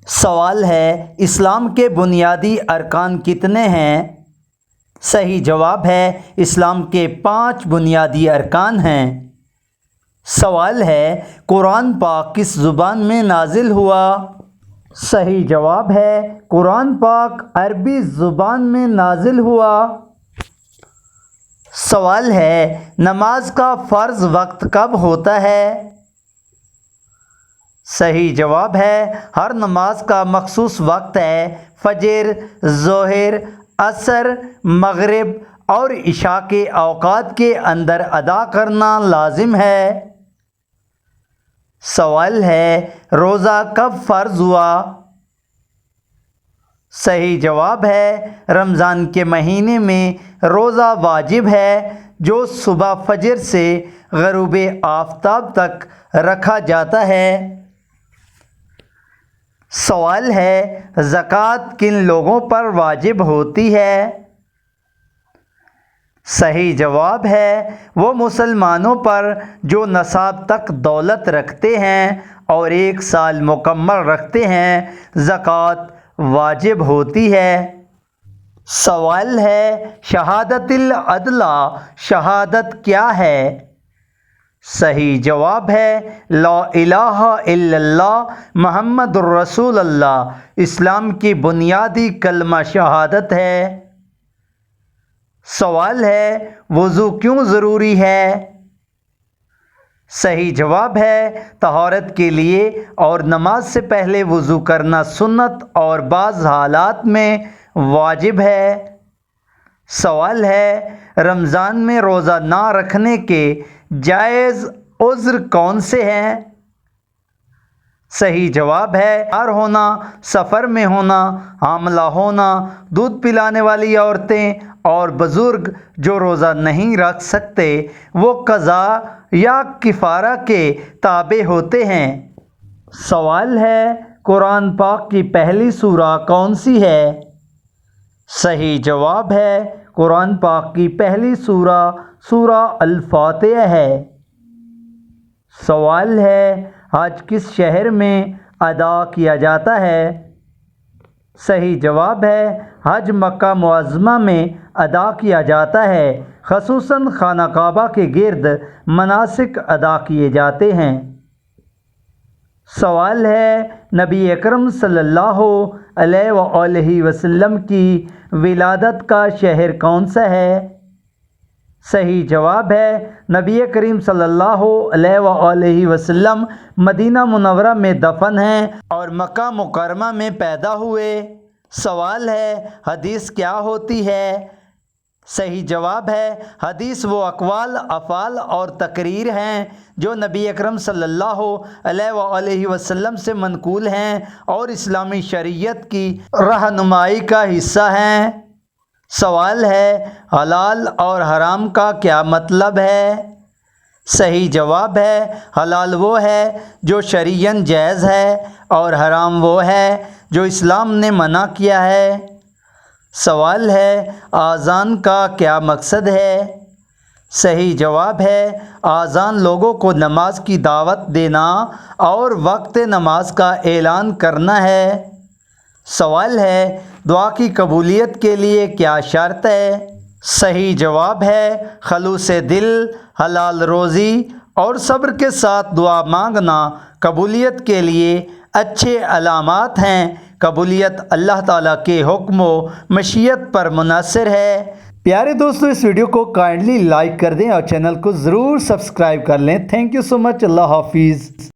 سوال ہے اسلام کے بنیادی ارکان کتنے ہیں؟ صحیح جواب ہے اسلام کے 5 بنیادی ارکان ہیں۔ سوال ہے قرآن پاک کس زبان میں نازل ہوا؟ صحیح جواب ہے قرآن پاک عربی زبان میں نازل ہوا۔ سوال ہے نماز کا فرض وقت کب ہوتا ہے؟ صحیح جواب ہے ہر نماز کا مخصوص وقت ہے۔ فجر، ظہر، عصر، مغرب اور عشاء کے اوقات کے اندر ادا کرنا لازم ہے۔ سوال ہے روزہ کب فرض ہوا؟ صحیح جواب ہے رمضان کے مہینے میں روزہ واجب ہے جو صبح فجر سے غروب آفتاب تک رکھا جاتا ہے۔ سوال ہے زکوٰۃ کن لوگوں پر واجب ہوتی ہے؟ صحیح جواب ہے وہ مسلمانوں پر جو نصاب تک دولت رکھتے ہیں اور 1 سال مکمل رکھتے ہیں زکوٰۃ واجب ہوتی ہے۔ سوال ہے شہادت العدل شہادت کیا ہے؟ صحیح جواب ہے لا الہ الا اللہ محمد الرسول اللہ اسلام کی بنیادی کلمہ شہادت ہے۔ سوال ہے وضو کیوں ضروری ہے؟ صحیح جواب ہے طہارت کے لیے اور نماز سے پہلے وضو کرنا سنت اور بعض حالات میں واجب ہے۔ سوال ہے رمضان میں روزہ نہ رکھنے کے جائز عذر کون سے ہیں؟ صحیح جواب ہے بیمار ہونا، سفر میں ہونا، حاملہ ہونا، دودھ پلانے والی عورتیں اور بزرگ جو روزہ نہیں رکھ سکتے وہ قضا یا کفارہ کے تابع ہوتے ہیں۔ سوال ہے قرآن پاک کی پہلی سورہ کون سی ہے؟ صحیح جواب ہے قرآن پاک کی پہلی سورہ سورہ الفاتحہ ہے۔ سوال ہے حج کس شہر میں ادا کیا جاتا ہے؟ صحیح جواب ہے حج مکہ معظمہ میں ادا کیا جاتا ہے، خصوصاً خانہ کعبہ کے گرد مناسک ادا کیے جاتے ہیں۔ سوال ہے نبی اکرم صلی اللہ علیہ وآلہ وسلم کی ولادت کا شہر کون سا ہے؟ صحیح جواب ہے نبی کریم صلی اللہ علیہ وآلہ وسلم مدینہ منورہ میں دفن ہیں اور مکہ مکرمہ میں پیدا ہوئے۔ سوال ہے حدیث کیا ہوتی ہے؟ صحیح جواب ہے حدیث وہ اقوال، افعال اور تقریر ہیں جو نبی اکرم صلی اللہ علیہ وآلہ وسلم سے منقول ہیں اور اسلامی شریعت کی رہنمائی کا حصہ ہیں۔ سوال ہے حلال اور حرام کا کیا مطلب ہے؟ صحیح جواب ہے حلال وہ ہے جو شرعاً جائز ہے اور حرام وہ ہے جو اسلام نے منع کیا ہے۔ سوال ہے اذان کا کیا مقصد ہے؟ صحیح جواب ہے اذان لوگوں کو نماز کی دعوت دینا اور وقت نماز کا اعلان کرنا ہے۔ سوال ہے دعا کی قبولیت کے لیے کیا شرط ہے؟ صحیح جواب ہے خلوص دل، حلال روزی اور صبر کے ساتھ دعا مانگنا قبولیت کے لیے اچھے علامات ہیں۔ قبولیت اللہ تعالیٰ کے حکم و مشیت پر منحصر ہے۔ پیارے دوستو اس ویڈیو کو کائنڈلی لائک کر دیں اور چینل کو ضرور سبسکرائب کر لیں۔ تھینک یو سو مچ۔ اللہ حافظ۔